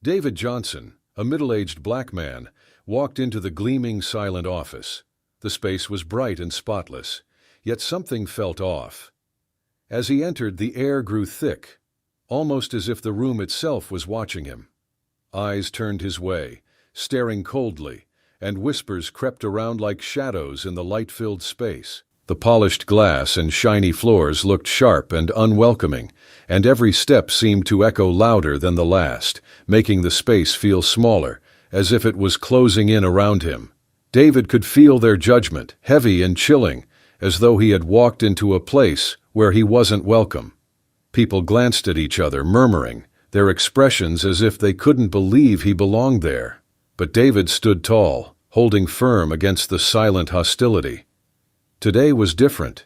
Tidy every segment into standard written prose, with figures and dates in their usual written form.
David Johnson, a middle-aged black man, walked into the gleaming, silent office. The space was bright and spotless, yet something felt off. As he entered, the air grew thick, almost as if the room itself was watching him. Eyes turned his way, staring coldly, and whispers crept around like shadows in the light-filled space. The polished glass and shiny floors looked sharp and unwelcoming, and every step seemed to echo louder than the last, making the space feel smaller, as if it was closing in around him. David could feel their judgment, heavy and chilling, as though he had walked into a place where he wasn't welcome. People glanced at each other, murmuring, their expressions as if they couldn't believe he belonged there. But David stood tall, holding firm against the silent hostility. Today was different.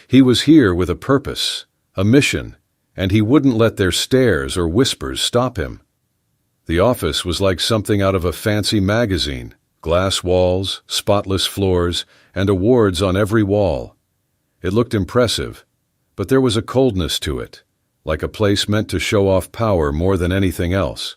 He was here with a purpose, a mission, and he wouldn't let their stares or whispers stop him. The office was like something out of a fancy magazine, glass walls, spotless floors, and awards on every wall. It looked impressive, but there was a coldness to it, like a place meant to show off power more than anything else.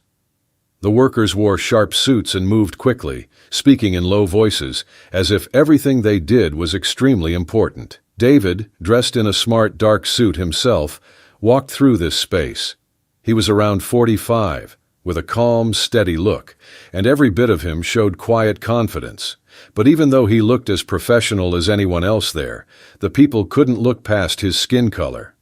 The workers wore sharp suits and moved quickly, speaking in low voices, as if everything they did was extremely important. David, dressed in a smart dark suit himself, walked through this space. He was around 45, with a calm, steady look, and every bit of him showed quiet confidence. But even though he looked as professional as anyone else there, the people couldn't look past his skin color.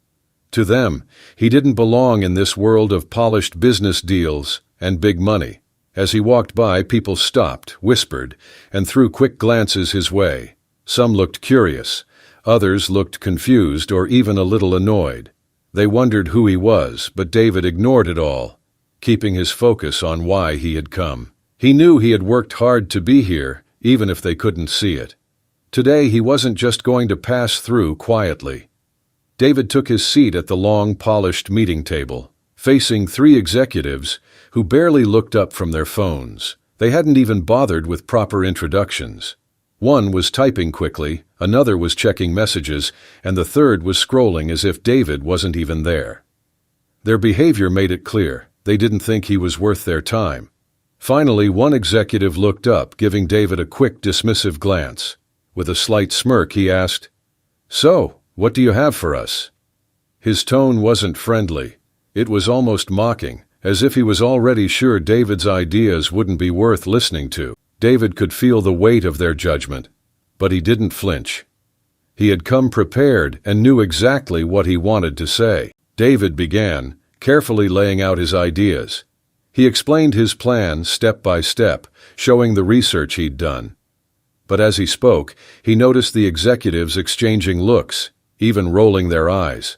To them, he didn't belong in this world of polished business deals and big money. As he walked by, people stopped, whispered, and threw quick glances his way. Some looked curious, others looked confused or even a little annoyed. They wondered who he was, but David ignored it all, keeping his focus on why he had come. He knew he had worked hard to be here, even if they couldn't see it. Today he wasn't just going to pass through quietly. David took his seat at the long, polished meeting table, facing three executives who barely looked up from their phones. They hadn't even bothered with proper introductions. One was typing quickly, another was checking messages, and the third was scrolling as if David wasn't even there. Their behavior made it clear they didn't think he was worth their time. Finally, one executive looked up, giving David a quick, dismissive glance. With a slight smirk, he asked, "So, what do you have for us?" His tone wasn't friendly. It was almost mocking, as if he was already sure David's ideas wouldn't be worth listening to. David could feel the weight of their judgment, but he didn't flinch. He had come prepared and knew exactly what he wanted to say. David began, carefully laying out his ideas. He explained his plan step by step, showing the research he'd done. But as he spoke, he noticed the executives exchanging looks, even rolling their eyes.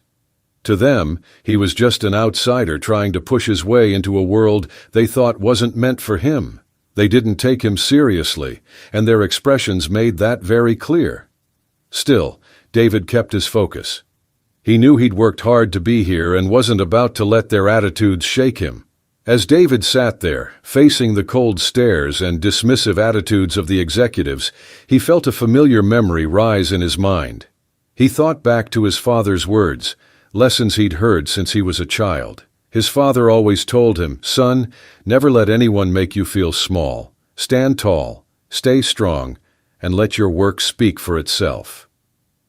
To them, he was just an outsider trying to push his way into a world they thought wasn't meant for him. They didn't take him seriously, and their expressions made that very clear. Still, David kept his focus. He knew he'd worked hard to be here and wasn't about to let their attitudes shake him. As David sat there, facing the cold stares and dismissive attitudes of the executives, he felt a familiar memory rise in his mind. He thought back to his father's words, lessons he'd heard since he was a child. His father always told him, "Son, never let anyone make you feel small. Stand tall, stay strong, and let your work speak for itself."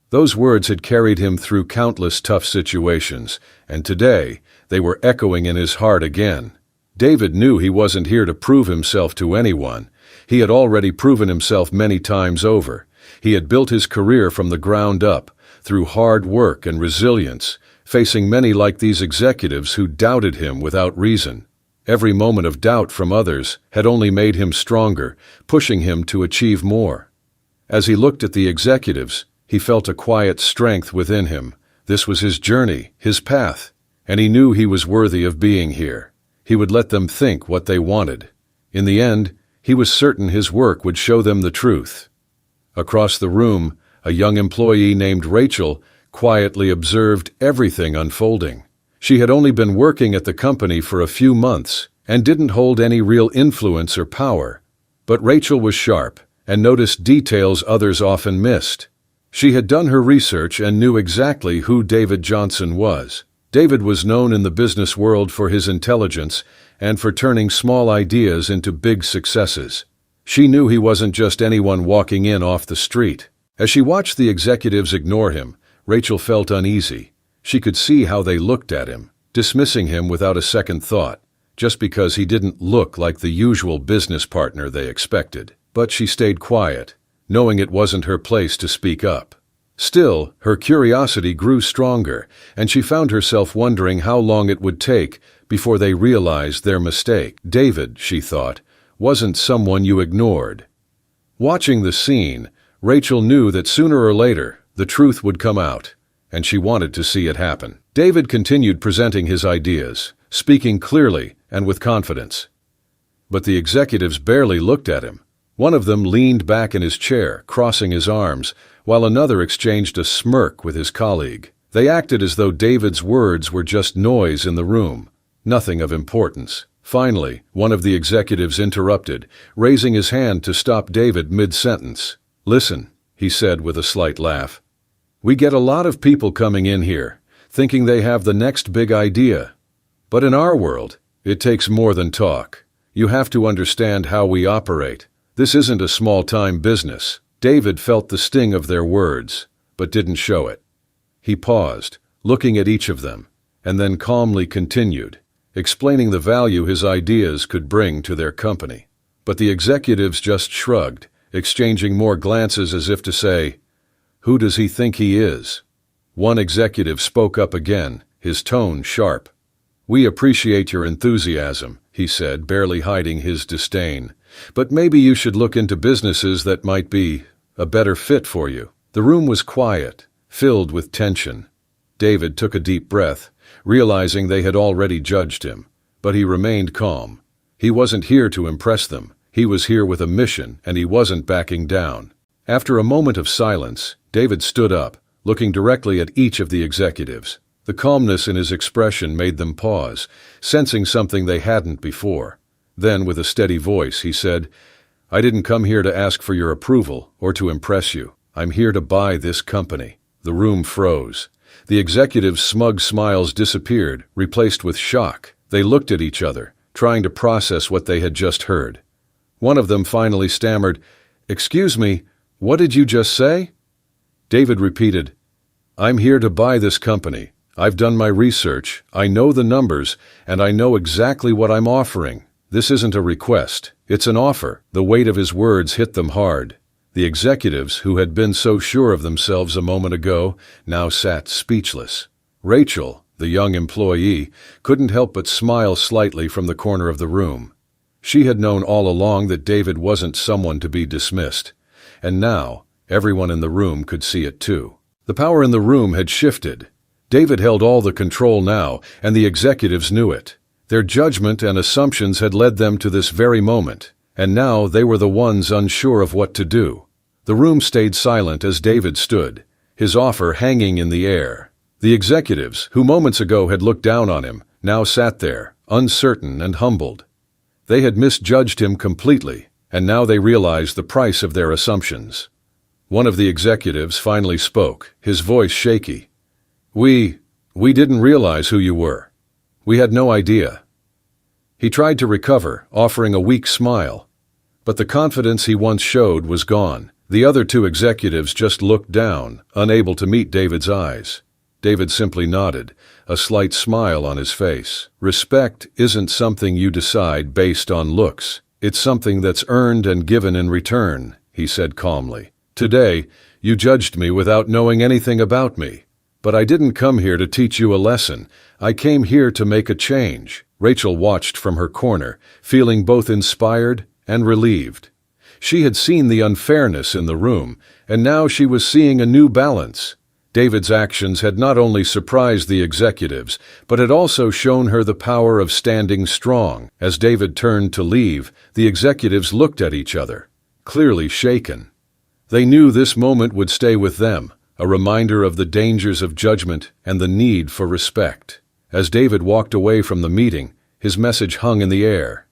Those words had carried him through countless tough situations, and today they were echoing in his heart again. David knew he wasn't here to prove himself to anyone. He had already proven himself many times over. He had built his career from the ground up, through hard work and resilience, facing many like these executives who doubted him without reason. Every moment of doubt from others had only made him stronger, pushing him to achieve more. As he looked at the executives, he felt a quiet strength within him. This was his journey, his path, and he knew he was worthy of being here. He would let them think what they wanted. In the end, he was certain his work would show them the truth. Across the room, a young employee named Rachel quietly observed everything unfolding. She had only been working at the company for a few months and didn't hold any real influence or power. But Rachel was sharp and noticed details others often missed. She had done her research and knew exactly who David Johnson was. David was known in the business world for his intelligence and for turning small ideas into big successes. She knew he wasn't just anyone walking in off the street. As she watched the executives ignore him, Rachel felt uneasy. She could see how they looked at him, dismissing him without a second thought, just because he didn't look like the usual business partner they expected. But she stayed quiet, knowing it wasn't her place to speak up. Still, her curiosity grew stronger, and she found herself wondering how long it would take before they realized their mistake. David, she thought, wasn't someone you ignored. Watching the scene, Rachel knew that sooner or later the truth would come out, and she wanted to see it happen. David continued presenting his ideas, speaking clearly and with confidence. But the executives barely looked at him. One of them leaned back in his chair, crossing his arms, while another exchanged a smirk with his colleague. They acted as though David's words were just noise in the room, nothing of importance. Finally, one of the executives interrupted, raising his hand to stop David mid-sentence. "Listen," he said with a slight laugh. "We get a lot of people coming in here, thinking they have the next big idea. But in our world, it takes more than talk. You have to understand how we operate. This isn't a small-time business." David felt the sting of their words, but didn't show it. He paused, looking at each of them, and then calmly continued, explaining the value his ideas could bring to their company. But the executives just shrugged, exchanging more glances as if to say, "Who does he think he is?" One executive spoke up again, his tone sharp. "We appreciate your enthusiasm," he said, barely hiding his disdain. "But maybe you should look into businesses that might be a better fit for you." The room was quiet, filled with tension. David took a deep breath, realizing they had already judged him, but he remained calm. He wasn't here to impress them. He was here with a mission, and he wasn't backing down. After a moment of silence, David stood up, looking directly at each of the executives. The calmness in his expression made them pause, sensing something they hadn't before. Then, with a steady voice, he said, "I didn't come here to ask for your approval or to impress you. I'm here to buy this company." The room froze. The executives' smug smiles disappeared, replaced with shock. They looked at each other, trying to process what they had just heard. One of them finally stammered, "Excuse me, what did you just say?" David repeated, "I'm here to buy this company. I've done my research, I know the numbers, and I know exactly what I'm offering. This isn't a request, it's an offer." The weight of his words hit them hard. The executives, who had been so sure of themselves a moment ago, now sat speechless. Rachel, the young employee, couldn't help but smile slightly from the corner of the room. She had known all along that David wasn't someone to be dismissed, and now everyone in the room could see it too. The power in the room had shifted. David held all the control now, and the executives knew it. Their judgment and assumptions had led them to this very moment, and now they were the ones unsure of what to do. The room stayed silent as David stood, his offer hanging in the air. The executives, who moments ago had looked down on him, now sat there, uncertain and humbled. They had misjudged him completely, and now they realized the price of their assumptions. One of the executives finally spoke, his voice shaky. We didn't realize who you were. We had no idea." He tried to recover, offering a weak smile. But the confidence he once showed was gone. The other two executives just looked down, unable to meet David's eyes. David simply nodded, a slight smile on his face. "Respect isn't something you decide based on looks. It's something that's earned and given in return," he said calmly. "Today, you judged me without knowing anything about me. But I didn't come here to teach you a lesson. I came here to make a change." Rachel watched from her corner, feeling both inspired and relieved. She had seen the unfairness in the room, and now she was seeing a new balance. David's actions had not only surprised the executives, but had also shown her the power of standing strong. As David turned to leave, the executives looked at each other, clearly shaken. They knew this moment would stay with them, a reminder of the dangers of judgment and the need for respect. As David walked away from the meeting, his message hung in the air.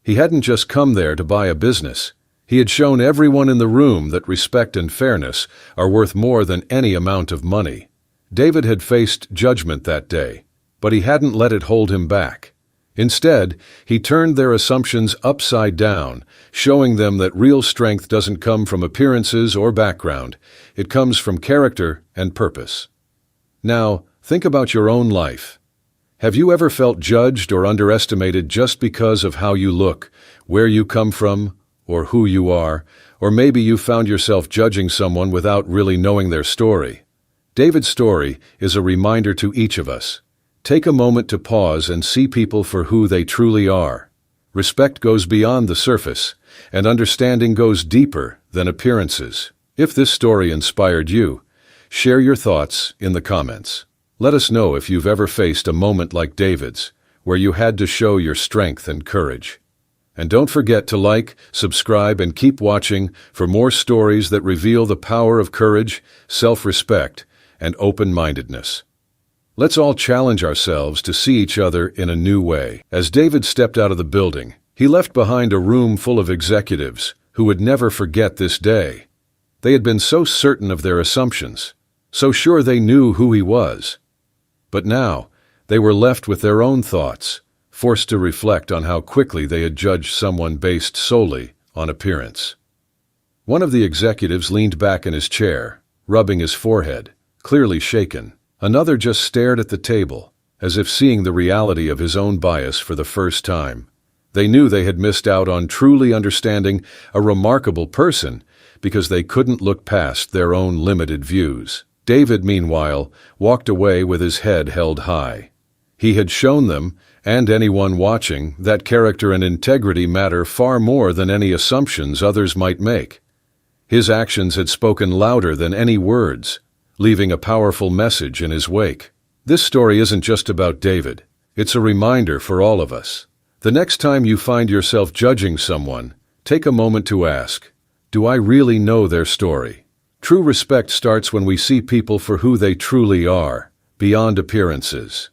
He hadn't just come there to buy a business. He had shown everyone in the room that respect and fairness are worth more than any amount of money. David had faced judgment that day, but he hadn't let it hold him back. Instead, he turned their assumptions upside down, showing them that real strength doesn't come from appearances or background. It comes from character and purpose. Now, think about your own life. Have you ever felt judged or underestimated just because of how you look, where you come from, or who you are? Or maybe you found yourself judging someone without really knowing their story. David's story is a reminder to each of us. Take a moment to pause and see people for who they truly are. Respect goes beyond the surface, and understanding goes deeper than appearances. If this story inspired you, share your thoughts in the comments. Let us know if you've ever faced a moment like David's, where you had to show your strength and courage. And don't forget to like, subscribe, and keep watching for more stories that reveal the power of courage, self-respect, and open-mindedness. Let's all challenge ourselves to see each other in a new way. As David stepped out of the building, he left behind a room full of executives who would never forget this day. They had been so certain of their assumptions, so sure they knew who he was. But now, they were left with their own thoughts, forced to reflect on how quickly they had judged someone based solely on appearance. One of the executives leaned back in his chair, rubbing his forehead, clearly shaken. Another just stared at the table, as if seeing the reality of his own bias for the first time. They knew they had missed out on truly understanding a remarkable person because they couldn't look past their own limited views. David, meanwhile, walked away with his head held high. He had shown them, and anyone watching, that character and integrity matter far more than any assumptions others might make. His actions had spoken louder than any words, leaving a powerful message in his wake. This story isn't just about David. It's a reminder for all of us. The next time you find yourself judging someone, take a moment to ask, do I really know their story? True respect starts when we see people for who they truly are, beyond appearances.